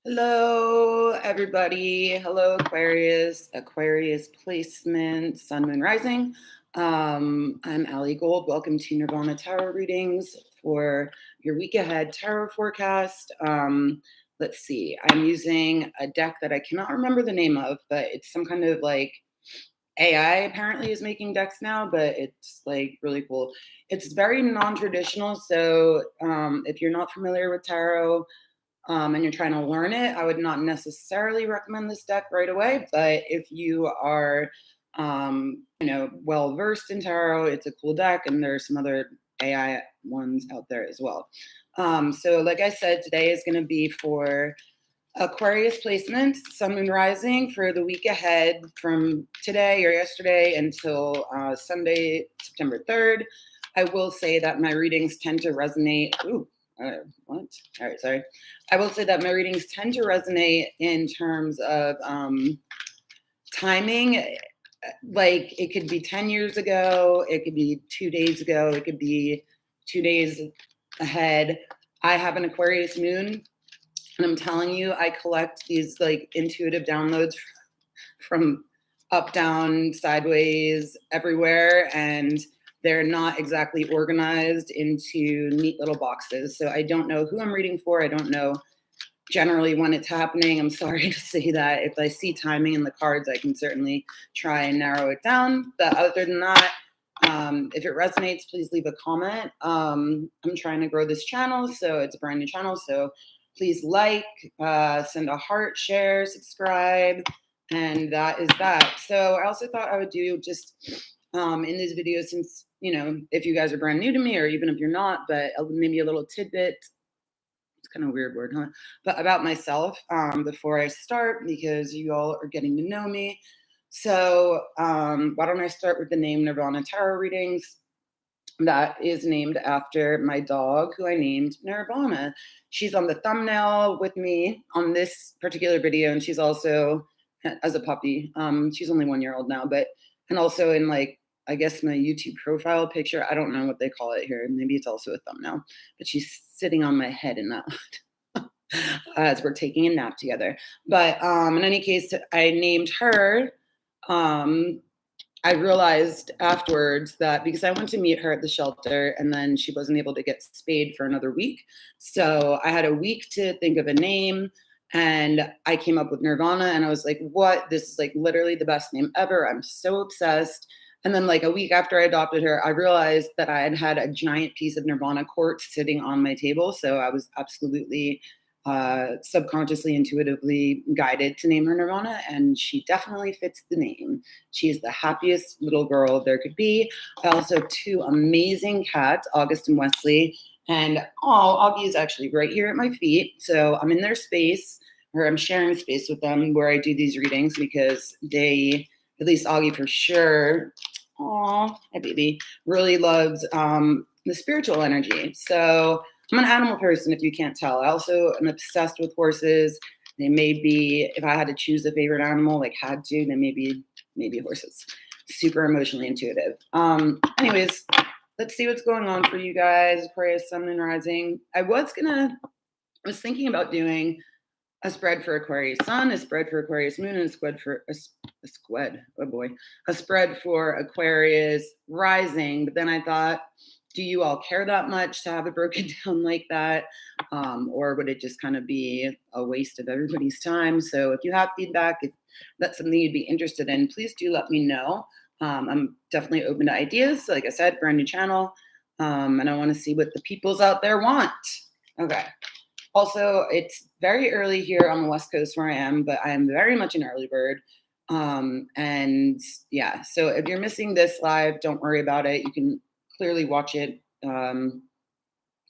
Hello, everybody. Hello, Aquarius, Aquarius placement, Sun, Moon, Rising. I'm Allie Gold. Welcome to Nirvana Tarot readings for your week ahead tarot forecast. Let's see. I'm using a deck that I cannot remember the name of, but it's some kind of like AI apparently is making decks now, but it's like really cool. It's very non-traditional. So if you're not familiar with tarot, and you're trying to learn it, I would not necessarily recommend this deck right away. But if you are, well versed in tarot, it's a cool deck, and there's some other AI ones out there as well. So, like I said, today is going to be for Aquarius placements, Sun, Moon, Rising for the week ahead from today or yesterday until Sunday, September 3rd. I will say that my readings tend to resonate. Ooh, what? All right, sorry. I will say that my readings tend to resonate in terms of timing. Like it could be 10 years ago, it could be 2 days ago, it could be 2 days ahead. I have an Aquarius moon, and I'm telling you, I collect these like intuitive downloads from up, down, sideways, everywhere. And they're not exactly organized into neat little boxes. So I don't know who I'm reading for. I don't know generally when it's happening. I'm sorry to say that. If I see timing in the cards, I can certainly try and narrow it down. But other than that, if it resonates, please leave a comment. I'm trying to grow this channel, so it's a brand new channel. So please like, send a heart, share, subscribe, and that is that. So I also thought I would do just in these videos, since, if you guys are brand new to me, or even if you're not, but maybe a little tidbit. It's kind of a weird word, huh? But about myself before I start, because you all are getting to know me. So why don't I start with the name Nirvana Tarot readings? That is named after my dog, who I named Nirvana. She's on the thumbnail with me on this particular video, and she's also as a puppy. She's only 1 year old now, and also in like, I guess, my YouTube profile picture. I don't know what they call it here. Maybe it's also a thumbnail, but she's sitting on my head in that as we're taking a nap together. But in any case, I named her. I realized afterwards that because I went to meet her at the shelter, and then she wasn't able to get spayed for another week. So I had a week to think of a name, and I came up with Nirvana, and I was like, what? This is like literally the best name ever. I'm so obsessed. And then like a week after I adopted her, I realized that I had had a giant piece of Nirvana quartz sitting on my table. So I was absolutely subconsciously, intuitively guided to name her Nirvana, and she definitely fits the name. She is the happiest little girl there could be. I also have two amazing cats, August and Wesley, and Augie is actually right here at my feet. So I'm in their space, or I'm sharing space with them where I do these readings, because they, at least Augie for sure, hi baby, really loves the spiritual energy. So I'm an animal person, if you can't tell. I also am obsessed with horses. They may be, if I had to choose a favorite animal, like had to, then maybe horses. Super emotionally intuitive. Anyways, let's see what's going on for you guys. Aquarius, Sun, and Rising. I was thinking about doing a spread for Aquarius Sun, a spread for Aquarius Moon, and a spread for a spread for Aquarius Rising. But then I thought, do you all care that much to have it broken down like that? Or would it just kind of be a waste of everybody's time? So if you have feedback, if that's something you'd be interested in, please do let me know. I'm definitely open to ideas. Like I said, brand new channel. And I want to see what the peoples out there want. Okay. Also, it's very early here on the West Coast where I am, but I am very much an early bird. And yeah, so if you're missing this live, don't worry about it. You can clearly watch it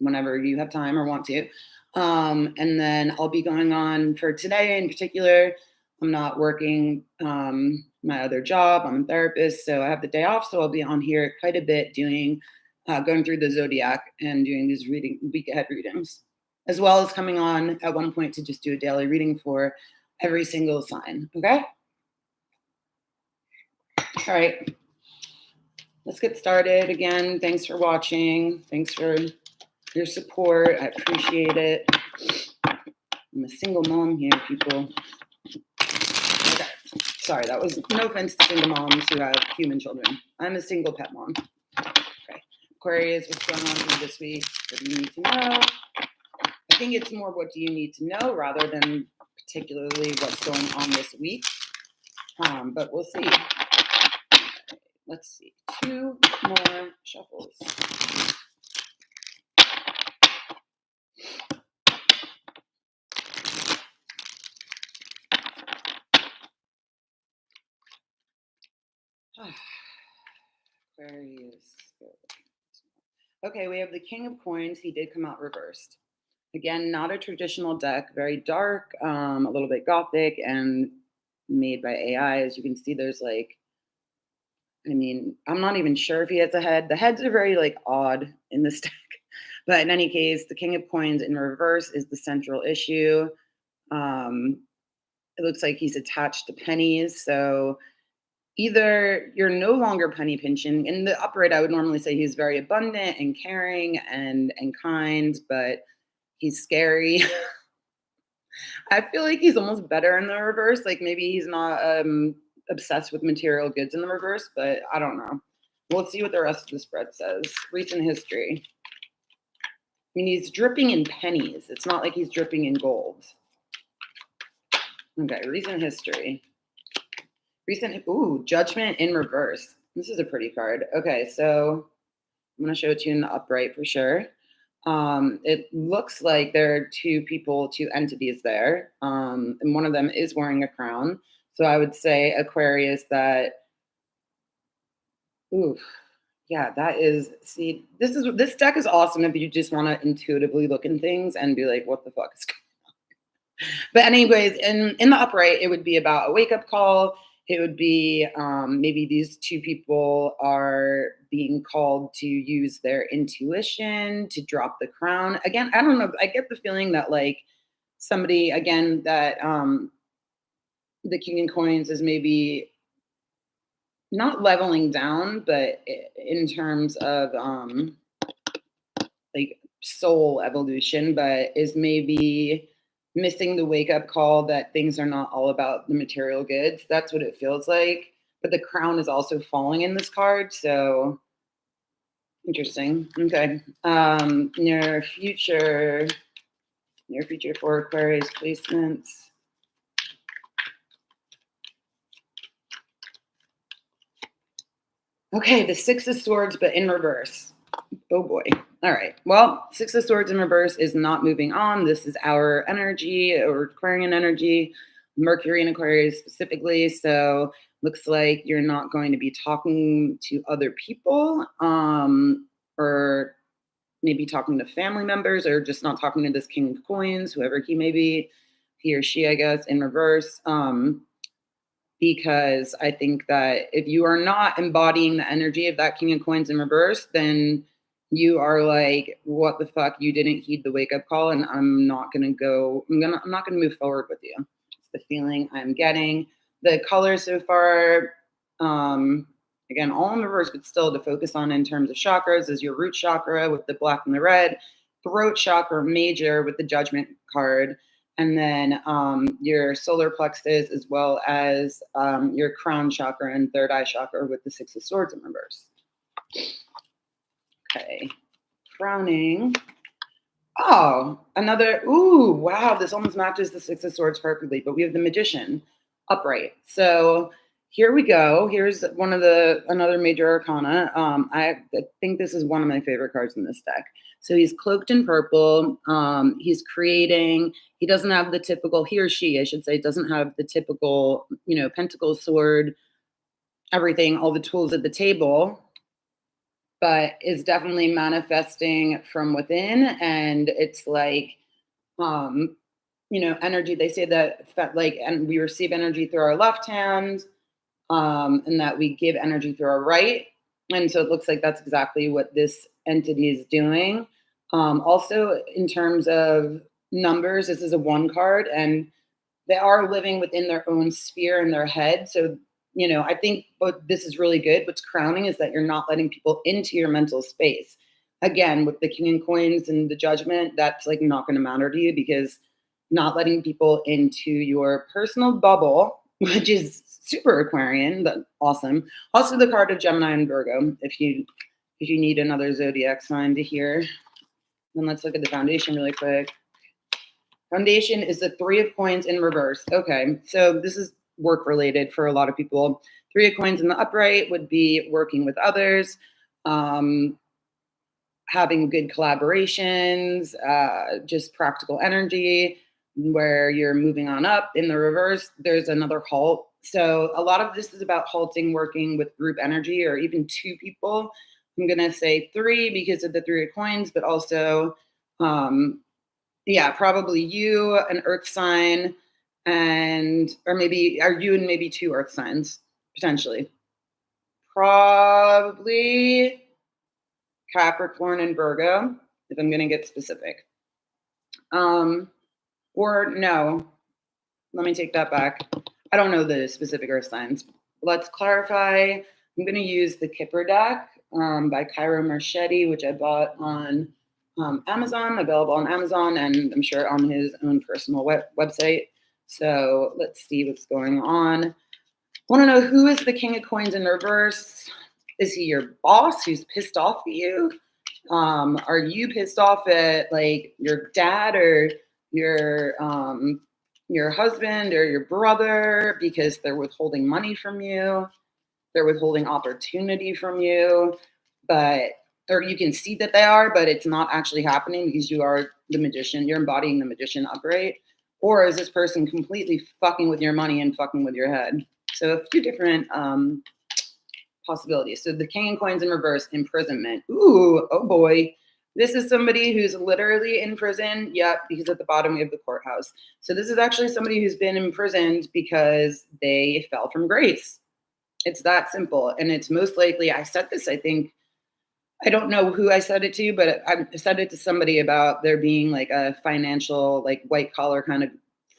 whenever you have time or want to. And then I'll be going on for today in particular. I'm not working my other job. I'm a therapist, so I have the day off. So I'll be on here quite a bit doing, going through the zodiac and doing these week ahead readings, as well as coming on at one point to just do a daily reading for every single sign. Okay. All right. Let's get started. Again, thanks for watching. Thanks for your support. I appreciate it. I'm a single mom here, people. Okay, sorry, that was no offense to single moms who have human children. I'm a single pet mom. Okay, Aquarius, what's going on for you this week? What do you need to know? I think it's more what do you need to know rather than particularly what's going on this week. But we'll see. Let's see. 2 more shuffles. Aquarius. Okay, we have the King of Coins. He did come out reversed. Again, not a traditional deck, very dark, a little bit gothic, and made by AI. As you can see, there's like, I mean, I'm not even sure if he has a head. The heads are very like odd in this deck. But in any case, the King of Coins in reverse is the central issue. It looks like he's attached to pennies. So either you're no longer penny pinching. In the upright, I would normally say he's very abundant and caring and kind, but he's scary. I feel like he's almost better in the reverse. Like maybe he's not obsessed with material goods in the reverse, but I don't know. We'll see what the rest of the spread says. Recent history. I mean, he's dripping in pennies. It's not like he's dripping in gold. Okay, recent history. Judgment in reverse. This is a pretty card. Okay, so I'm going to show it to you in the upright for sure. It looks like there are 2 people, 2 entities there, and one of them is wearing a crown. So I would say, Aquarius, that, yeah, that is, see, this deck is awesome if you just want to intuitively look in things and be like, what the fuck is going on? But anyways, in the upright, it would be about a wake-up call. It would be maybe these 2 people are being called to use their intuition to drop the crown. Again, I don't know. I get the feeling that like somebody, again, that the King of Coins is maybe not leveling down, but in terms of like soul evolution, but is maybe missing the wake up call that things are not all about the material goods. That's what it feels like. But the crown is also falling in this card. So interesting. Okay. Near future for Aquarius placements. Okay, the 6 of Swords, but in reverse. Oh boy. All right. Well, 6 of Swords in reverse is not moving on. This is our energy, or Aquarian energy, Mercury in Aquarius specifically. So looks like you're not going to be talking to other people, or maybe talking to family members, or just not talking to this King of Coins, whoever he may be, he or she, I guess, in reverse. Because I think that if you are not embodying the energy of that King of Coins in reverse, then you are like, what the fuck? You didn't heed the wake up call, and I'm not gonna move forward with you. It's the feeling I'm getting. The colors so far, again, all in reverse, but still to focus on in terms of chakras is your root chakra with the black and the red, throat chakra major with the Judgment card, and then your solar plexus, as well as your crown chakra and third eye chakra with the 6 of Swords in reverse. Okay, crowning. Oh, wow, this almost matches the 6 of Swords perfectly, but we have the Magician upright. So here we go. Here's another major arcana. I think this is one of my favorite cards in this deck. So he's cloaked in purple. He's creating. He doesn't have the typical, he or she, I should say, doesn't have the typical, pentacle, sword, everything, all the tools at the table, but is definitely manifesting from within. And it's like, energy. They say that like, and we receive energy through our left hand, and that we give energy through our right. And so it looks like that's exactly what this entity is doing. Also, in terms of numbers, this is a 1 card, and they are living within their own sphere in their head. So, I think what this is really good. What's crowning is that you're not letting people into your mental space. Again, with the King of Coins and the Judgment, that's like not going to matter to you because not letting people into your personal bubble, which is super Aquarian, but awesome. Also the card of Gemini and Virgo, if you need another zodiac sign to hear. Then let's look at the foundation really quick. Foundation is the 3 of coins in reverse. Okay, so this is work related for a lot of people. 3 of coins in the upright would be working with others, having good collaborations, just practical energy where you're moving on up. In the reverse, there's another halt. So a lot of this is about halting, working with group energy or even 2 people. I'm going to say 3 because of the 3 of coins, but also, probably you, an earth sign, or maybe are you and maybe 2 earth signs, potentially. Probably Capricorn and Virgo, if I'm going to get specific. Or no, let me take that back. I don't know the specific earth signs. Let's clarify. I'm going to use the Kipper deck by Cairo Marchetti, which I bought on Amazon, available on Amazon, and I'm sure on his own personal website. So let's see what's going on. I want to know, who is the King of Coins in reverse? Is he your boss who's pissed off at you? Are you pissed off at like your dad or your husband or your brother because they're withholding money from you? They're withholding opportunity from you, or you can see that they are, but it's not actually happening because you are the magician. You're embodying the magician upright. Or is this person completely fucking with your money and fucking with your head? So a few different possibilities. So the King of Coins in reverse, imprisonment. Ooh, oh boy. This is somebody who's literally in prison. Yep, because at the bottom we have the courthouse. So this is actually somebody who's been imprisoned because they fell from grace. It's that simple. And it's most likely, I said this, I think, I don't know who I said it to, but I said it to somebody about there being like a financial, like white collar kind of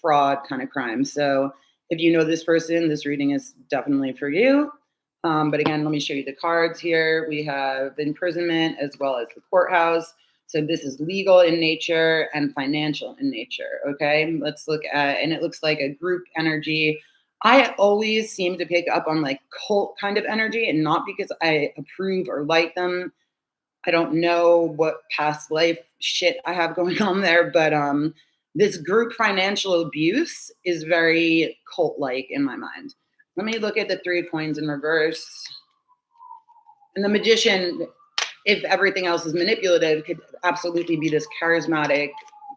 fraud kind of crime. So if you know this person, this reading is definitely for you. But again, let me show you the cards here. We have imprisonment as well as the courthouse. So this is legal in nature and financial in nature. Okay, let's look at, and it looks like a group energy. I always seem to pick up on like cult kind of energy, and not because I approve or like them. I don't know what past life shit I have going on there, but this group financial abuse is very cult-like in my mind. Let me look at the 3 of coins in reverse. And the magician, if everything else is manipulative, could absolutely be this charismatic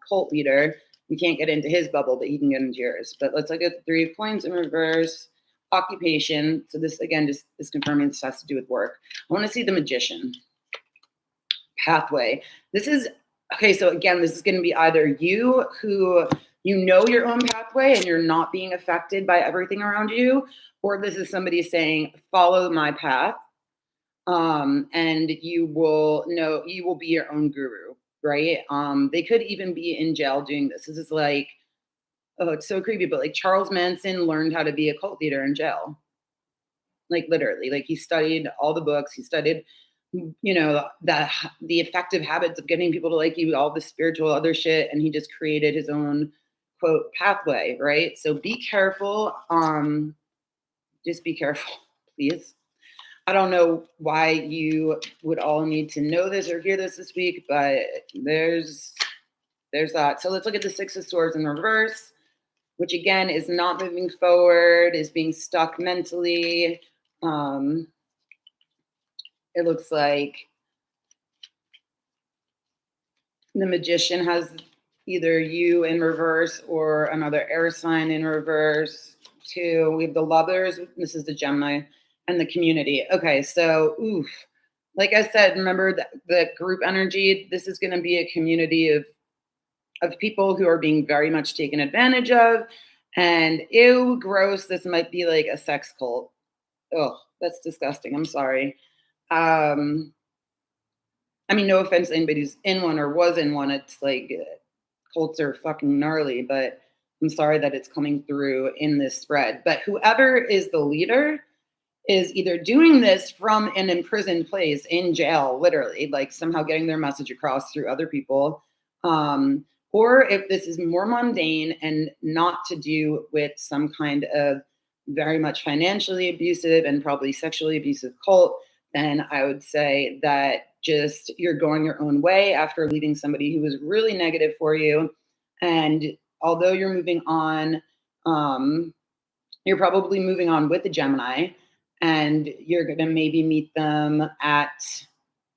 cult leader. We can't get into his bubble, but he can get into yours. But let's look at the 3 of coins in reverse. Occupation. So this, again, just is confirming this has to do with work. I want to see the magician. Pathway. This is, okay, so again, this is going to be either you who you know your own pathway and you're not being affected by everything around you, or this is somebody saying, follow my path, and you will be your own guru, right? They could even be in jail doing this. This is like, oh, it's so creepy, but like Charles Manson learned how to be a cult leader in jail. Like literally, like he studied all the books, he studied the effective habits of getting people to like you, all the spiritual other shit, and he just created his own quote pathway, right? So be careful. Just be careful, please. I don't know why you would all need to know this or hear this week, but there's that. So let's look at the 6 of Swords in reverse, which again is not moving forward, is being stuck mentally. It looks like the magician has either you in reverse or another air sign in reverse. 2, we have the Lovers. This is the Gemini and the community. Okay, so oof. Like I said, remember the group energy. This is going to be a community of people who are being very much taken advantage of. And ew, gross. This might be like a sex cult. Oh, that's disgusting. I'm sorry. I mean, no offense to anybody who's in one or was in one. It's like cults are fucking gnarly, but I'm sorry that it's coming through in this spread. But whoever is the leader is either doing this from an imprisoned place in jail, literally, like somehow getting their message across through other people, Or if this is more mundane and not to do with some kind of very much financially abusive and probably sexually abusive cult, then I would say that just you're going your own way after leaving somebody who was really negative for you. And although you're moving on, um, you're probably moving on with a Gemini, and you're going to maybe meet them at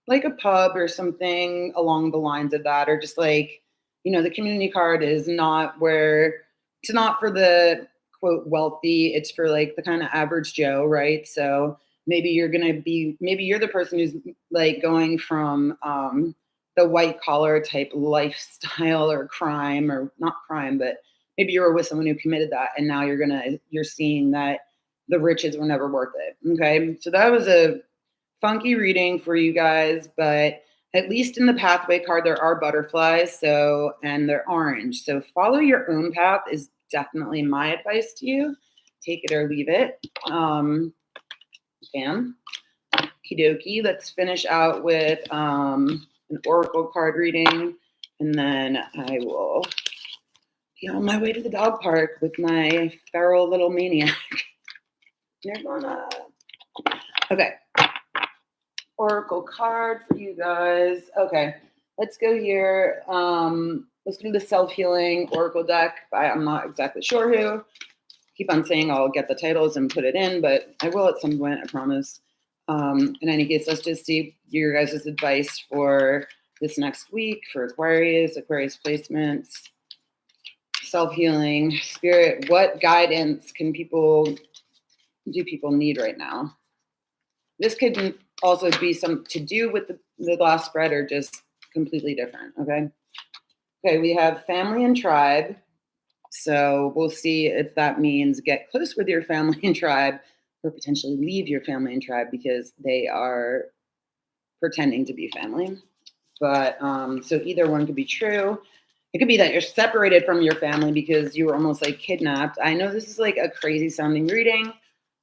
like a pub or something along the lines of that, or just like, the community card is not where it's not for the quote wealthy, it's for like the kind of average Joe, right? So maybe you're the person who's like going from the white collar type lifestyle or crime, or not crime, but maybe you were with someone who committed that, and now you're seeing that the riches were never worth it. Okay. So that was a funky reading for you guys, but at least in the pathway card, there are butterflies. So, and they're orange. So follow your own path is definitely my advice to you. Take it or leave it. Bam. Okie dokie. Let's finish out with an oracle card reading. And then I will be on my way to the dog park with my feral little maniac. Nirvana. Okay. Oracle card for you guys. Okay, let's go here. Let's do the self-healing oracle deck by I'm not exactly sure who. Keep on saying I'll get the titles and put it in, but I will at some point, I promise. In any case, let's just see your guys' advice for this next week for Aquarius placements, self-healing, spirit. What guidance do people need right now? This could also be some to do with the last spread, or just completely different. Okay, we have family and tribe. So we'll see if that means get close with your family and tribe, or potentially leave your family and tribe because they are pretending to be family. But so either one could be true. It could be that you're separated from your family because you were almost like kidnapped. I know this is like a crazy sounding reading,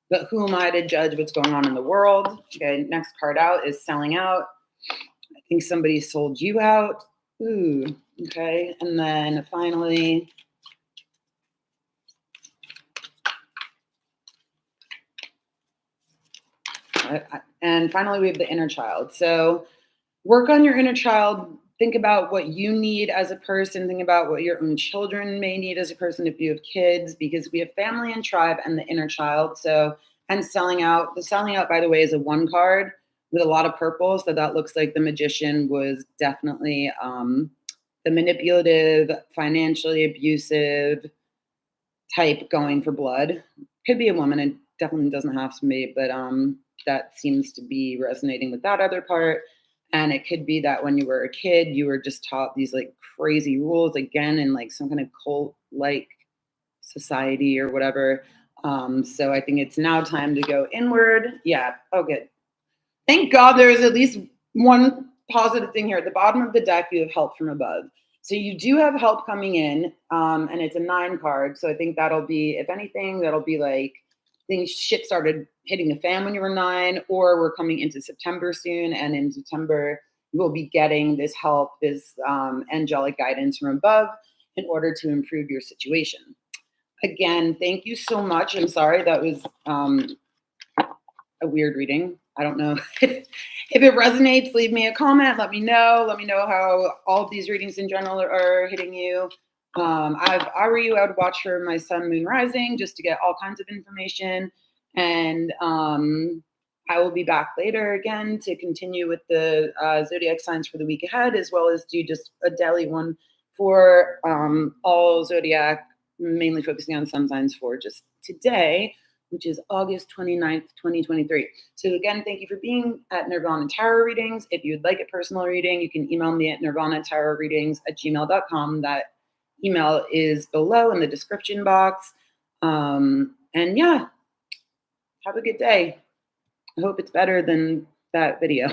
but who am I to judge what's going on in the world? Okay, next card out is selling out. I think somebody sold you out. Ooh, okay. And then finally, we have the inner child. So work on your inner child. Think about what you need as a person. Think about what your own children may need as a person if you have kids, because we have family and tribe and the inner child. So, and selling out. The selling out, by the way, is a 1 card with a lot of purple. So that looks like the magician was definitely the manipulative, financially abusive type going for blood. Could be a woman. It definitely doesn't have to be, but that seems to be resonating with that other part. And it could be that when you were a kid, you were just taught these like crazy rules again in like some kind of cult like society or whatever. So I think it's now time to go inward. Yeah. Oh, good. Thank God there is at least one positive thing here. At the bottom of the deck, you have help from above. So you do have help coming in, and it's a 9 card. So I think that'll be, if anything, that'll be like things shit started hitting the fan when you were 9, or we're coming into September soon, and in September you will be getting this help, this angelic guidance from above in order to improve your situation. Again, thank you so much. I'm sorry that was a weird reading. I don't know if it resonates. Leave me a comment. Let me know. Let me know how all of these readings in general are hitting you. If I were you, I would watch for my sun, moon, rising just to get all kinds of information. And I will be back later again to continue with the zodiac signs for the week ahead, as well as do just a daily one for all zodiac, mainly focusing on sun signs for just today, which is August 29th, 2023. So again, thank you for being at Nirvana Tarot Readings. If you'd like a personal reading, you can email me at nirvanatarotreadings@gmail.com. That email is below in the description box. And yeah, have a good day. I hope it's better than that video.